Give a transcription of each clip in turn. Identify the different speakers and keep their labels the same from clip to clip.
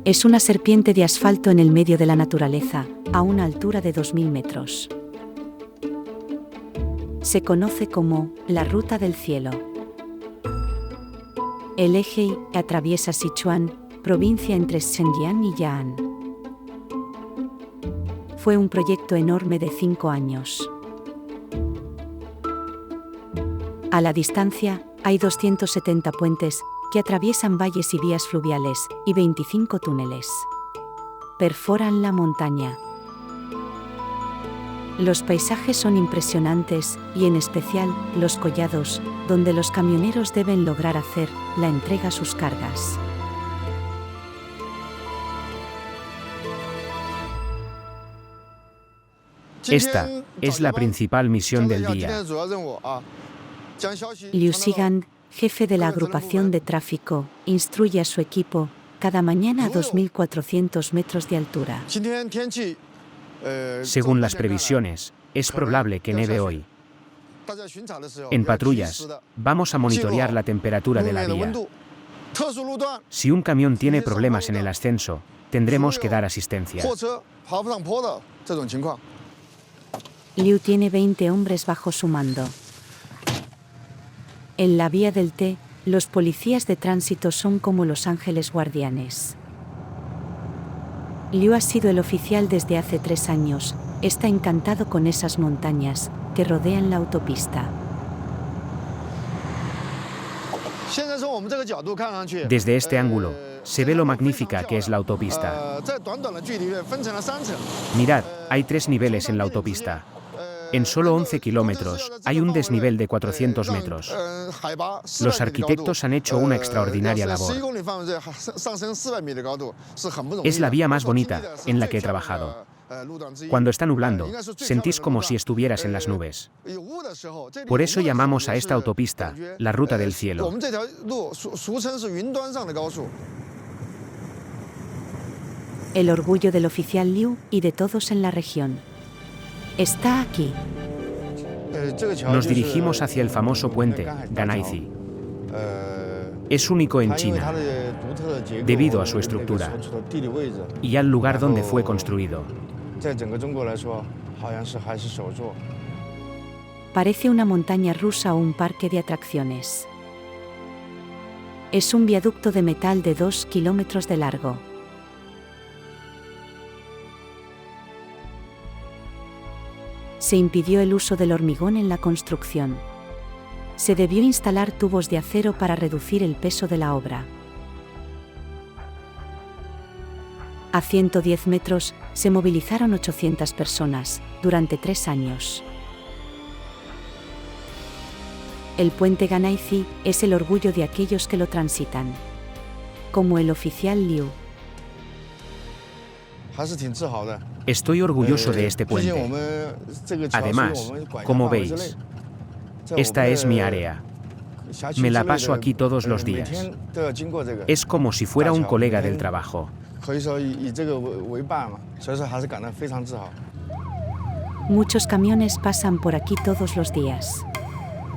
Speaker 1: Es una serpiente de asfalto en el medio de la naturaleza, a una altura de 2000 metros. Se conoce como la Ruta del Cielo. El eje Y atraviesa Sichuan, provincia entre Zhejiang y Ya'an. Fue un proyecto enorme de 5 años. A la distancia, hay 270 puentes, que atraviesan valles y vías fluviales, y 25 túneles. Perforan la montaña. Los paisajes son impresionantes, y en especial, los collados, donde los camioneros deben lograr hacer la entrega a sus cargas.
Speaker 2: Esta es la principal misión del día.
Speaker 1: Liu Xigang, jefe de la agrupación de tráfico, instruye a su equipo, cada mañana a 2.400 metros de altura.
Speaker 2: Según las previsiones, es probable que neve hoy. En patrullas, vamos a monitorear la temperatura de la vía. Si un camión tiene problemas en el ascenso, tendremos que dar asistencia.
Speaker 1: Liu tiene 20 hombres bajo su mando. En la vía del Té, los policías de tránsito son como los ángeles guardianes. Liu ha sido el oficial desde hace 3 años, está encantado con esas montañas que rodean la autopista.
Speaker 2: Desde este ángulo, se ve lo magnífica que es la autopista. Mirad, hay 3 niveles en la autopista. En solo 11 kilómetros, hay un desnivel de 400 metros. Los arquitectos han hecho una extraordinaria labor. Es la vía más bonita en la que he trabajado. Cuando está nublando, sentís como si estuvieras en las nubes. Por eso llamamos a esta autopista la Ruta del Cielo.
Speaker 1: El orgullo del oficial Liu y de todos en la región. Está aquí.
Speaker 2: Nos dirigimos hacia el famoso puente Ganaizi. Es único en China, debido a su estructura y al lugar donde fue construido.
Speaker 1: Parece una montaña rusa o un parque de atracciones. Es un viaducto de metal de 2 kilómetros de largo. Se impidió el uso del hormigón en la construcción. Se debió instalar tubos de acero para reducir el peso de la obra. A 110 metros, se movilizaron 800 personas, durante 3 años. El puente Ganaizi es el orgullo de aquellos que lo transitan. Como el oficial Liu.
Speaker 2: Estoy orgulloso de este puente. Además, como veis, esta es mi área. Me la paso aquí todos los días. Es como si fuera un colega del trabajo.
Speaker 1: Muchos camiones pasan por aquí todos los días.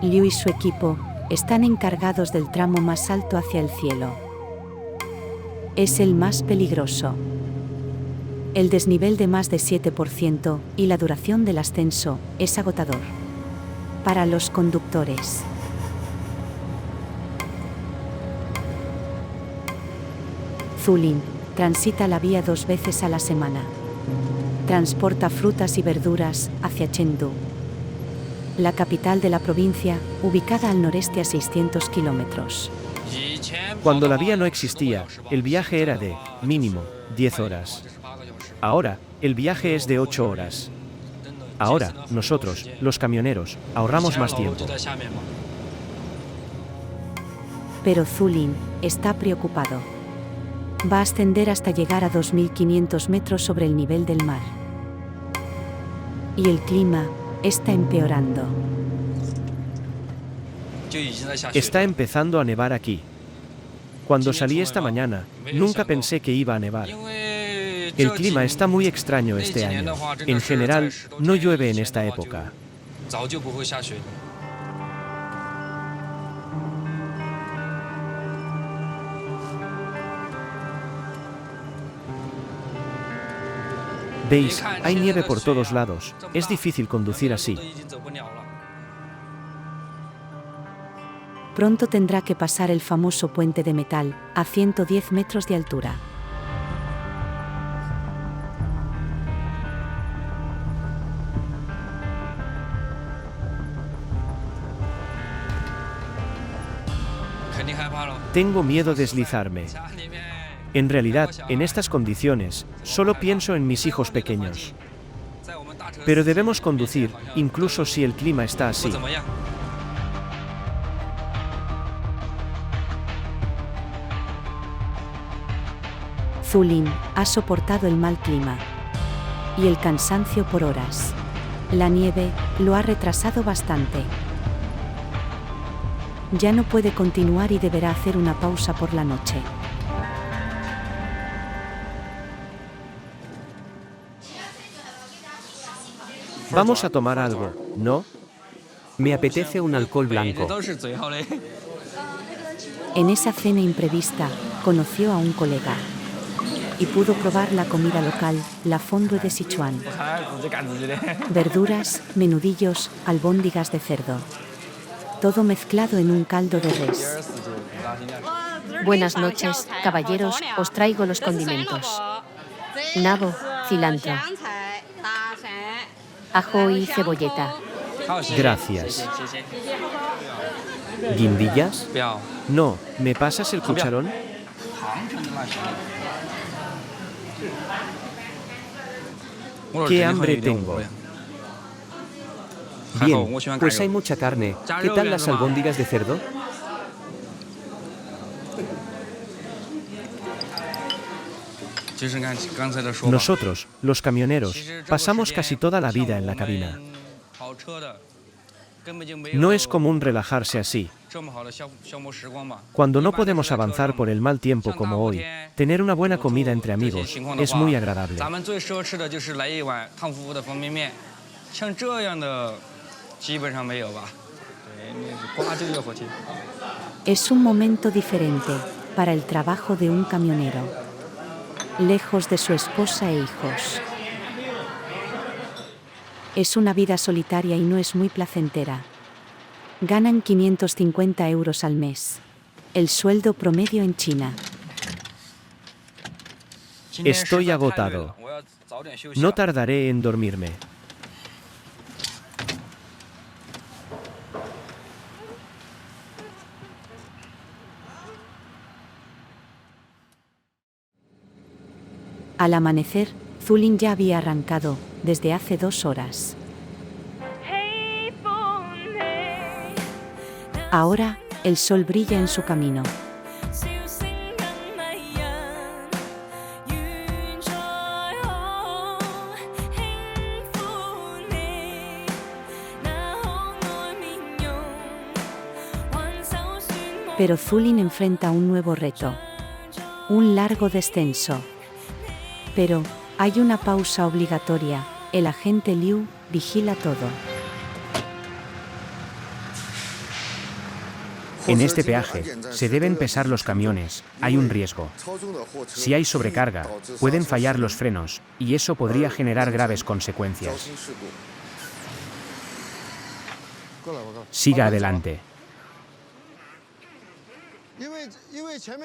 Speaker 1: Liu y su equipo están encargados del tramo más alto hacia el cielo. Es el más peligroso. El desnivel de más de 7% y la duración del ascenso es agotador. Para los conductores. Zulin transita la vía 2 veces a la semana. Transporta frutas y verduras hacia Chengdu, la capital de la provincia, ubicada al noreste a 600 kilómetros.
Speaker 3: Cuando la vía no existía, el viaje era de, mínimo, 10 horas. Ahora, el viaje es de 8 horas. Ahora, nosotros, los camioneros, ahorramos más tiempo.
Speaker 1: Pero Zulin está preocupado. Va a ascender hasta llegar a 2.500 metros sobre el nivel del mar. Y el clima está empeorando.
Speaker 3: Está empezando a nevar aquí. Cuando salí esta mañana, nunca pensé que iba a nevar. El clima está muy extraño este año. En general, no llueve en esta época. Veis, hay nieve por todos lados, es difícil conducir así.
Speaker 1: Pronto tendrá que pasar el famoso puente de metal, a 110 metros de altura.
Speaker 3: Tengo miedo de deslizarme. En realidad, en estas condiciones, solo pienso en mis hijos pequeños. Pero debemos conducir, incluso si el clima está así.
Speaker 1: Zulin ha soportado el mal clima y el cansancio por horas. La nieve lo ha retrasado bastante. Ya no puede continuar y deberá hacer una pausa por la noche.
Speaker 3: Vamos a tomar algo, ¿no?
Speaker 2: Me apetece un alcohol blanco.
Speaker 1: En esa cena imprevista, conoció a un colega y pudo probar la comida local, la fondue de Sichuan. Verduras, menudillos, albóndigas de cerdo. Todo mezclado en un caldo de res.
Speaker 4: Buenas noches, caballeros, os traigo los condimentos. Nabo, cilantro, ajo y cebolleta.
Speaker 3: Gracias. ¿Guindillas? No, ¿me pasas el cucharón? ¡Qué hambre tengo!
Speaker 2: Bien, pues hay mucha carne. ¿Qué tal las albóndigas de cerdo?
Speaker 3: Nosotros, los camioneros, pasamos casi toda la vida en la cabina. No es común relajarse así. Cuando no podemos avanzar por el mal tiempo como hoy, tener una buena comida entre amigos es muy agradable.
Speaker 1: Es un momento diferente para el trabajo de un camionero, lejos de su esposa e hijos. Es una vida solitaria y no es muy placentera. Ganan 550 euros al mes, el sueldo promedio en China.
Speaker 3: Estoy agotado. No tardaré en dormirme.
Speaker 1: Al amanecer, Zulin ya había arrancado, desde hace 2 horas. Ahora, el sol brilla en su camino. Pero Zulin enfrenta un nuevo reto. Un largo descenso. Pero, hay una pausa obligatoria, el agente Liu vigila todo.
Speaker 2: En este peaje, se deben pesar los camiones, hay un riesgo. Si hay sobrecarga, pueden fallar los frenos, y eso podría generar graves consecuencias. Siga adelante.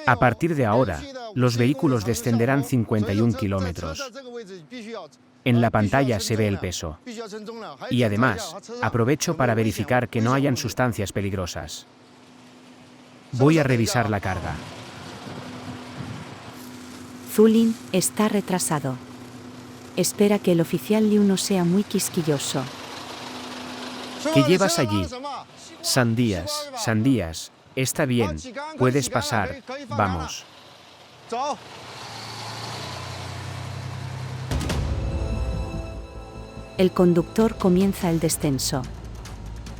Speaker 2: A partir de ahora, los vehículos descenderán 51 kilómetros. En la pantalla se ve el peso. Y además, aprovecho para verificar que no hayan sustancias peligrosas. Voy a revisar la carga.
Speaker 1: Zulin está retrasado. Espera que el oficial Liu no sea muy quisquilloso.
Speaker 2: ¿Qué llevas allí?
Speaker 3: Sandías.
Speaker 2: Sandías. Está bien. Puedes pasar. Vamos.
Speaker 1: El conductor comienza el descenso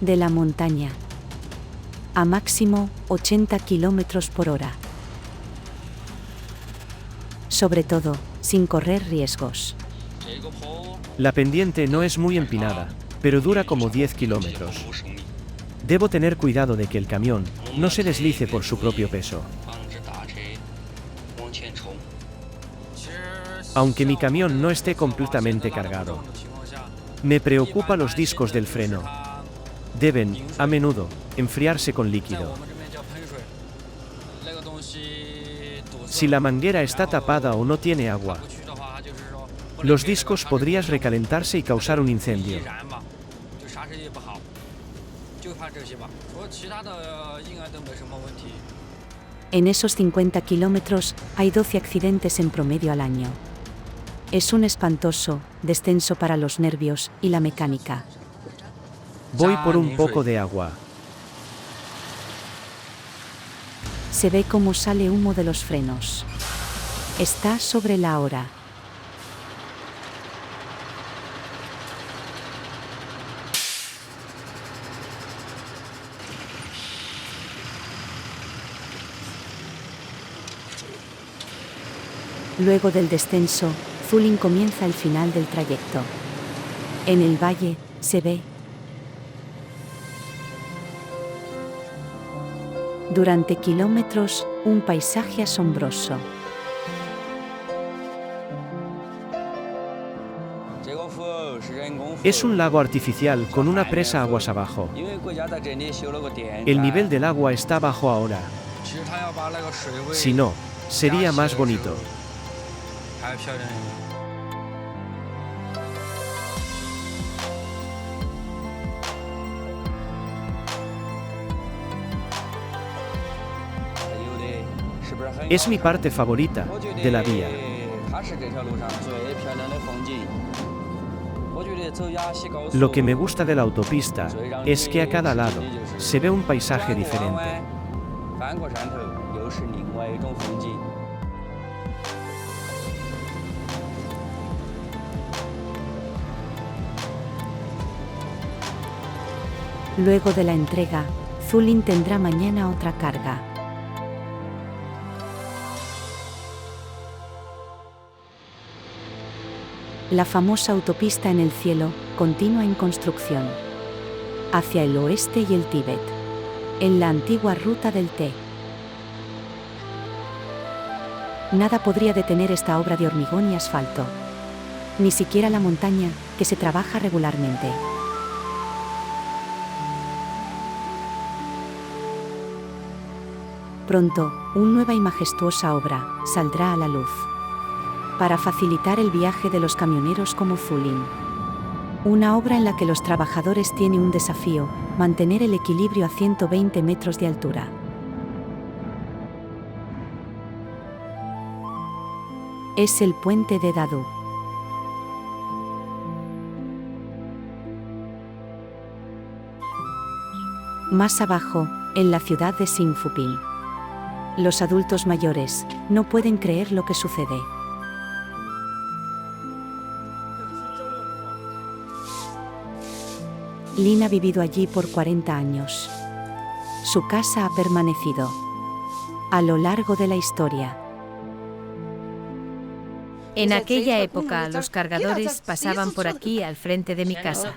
Speaker 1: de la montaña a máximo 80 kilómetros por hora. Sobre todo, sin correr riesgos.
Speaker 3: La pendiente no es muy empinada, pero dura como 10 kilómetros. Debo tener cuidado de que el camión no se deslice por su propio peso. aunque mi camión no esté completamente cargado. Me preocupa los discos del freno. Deben, a menudo, enfriarse con líquido. Si la manguera está tapada o no tiene agua, los discos podrían recalentarse y causar un incendio.
Speaker 1: En esos 50 kilómetros hay 12 accidentes en promedio al año. Es un espantoso descenso para los nervios y la mecánica.
Speaker 3: Voy por un poco de agua.
Speaker 1: Se ve cómo sale humo de los frenos. Está sobre la hora. Luego del descenso, Zulín comienza el final del trayecto. En el valle, se ve durante kilómetros un paisaje asombroso.
Speaker 3: Es un lago artificial con una presa aguas abajo. El nivel del agua está bajo ahora. Si no, sería más bonito. Es mi parte favorita de la vía. Lo que me gusta de la autopista es que a cada lado se ve un paisaje diferente.
Speaker 1: Luego de la entrega, Zulín tendrá mañana otra carga. La famosa autopista en el cielo continúa en construcción. Hacia el oeste y el Tíbet. En la antigua ruta del té. Nada podría detener esta obra de hormigón y asfalto. Ni siquiera la montaña, que se trabaja regularmente. Pronto, una nueva y majestuosa obra saldrá a la luz. Para facilitar el viaje de los camioneros como Zulín. Una obra en la que los trabajadores tienen un desafío, mantener el equilibrio a 120 metros de altura. Es el puente de Dadu. Más abajo, en la ciudad de Sinfupin. Los adultos mayores no pueden creer lo que sucede. Lin ha vivido allí por 40 años. Su casa ha permanecido a lo largo de la historia.
Speaker 4: En aquella época, los cargadores pasaban por aquí al frente de mi casa.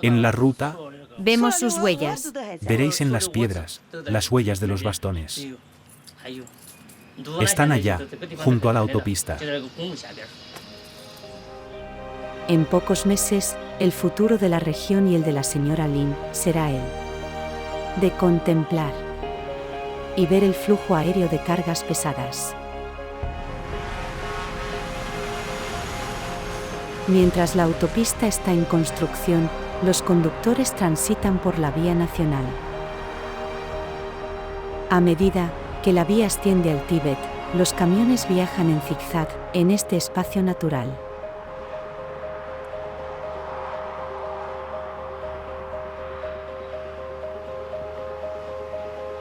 Speaker 2: En la ruta,
Speaker 4: Vemos sus huellas.
Speaker 2: veréis en las piedras las huellas de los bastones. Están allá, junto a la autopista.
Speaker 1: En pocos meses, el futuro de la región y el de la señora Lin será el de contemplar y ver el flujo aéreo de cargas pesadas. Mientras la autopista está en construcción, los conductores transitan por la vía nacional. A medida que la vía asciende al Tíbet, los camiones viajan en zigzag en este espacio natural.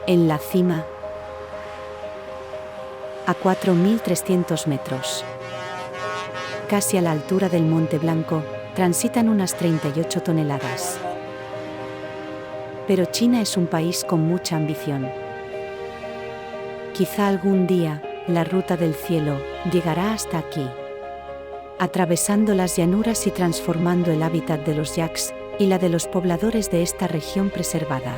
Speaker 1: En la cima, a 4.300 metros, casi a la altura del Monte Blanco, transitan unas 38 toneladas. Pero China es un país con mucha ambición. Quizá algún día, la ruta del cielo llegará hasta aquí, atravesando las llanuras y transformando el hábitat de los yaks y la de los pobladores de esta región preservada.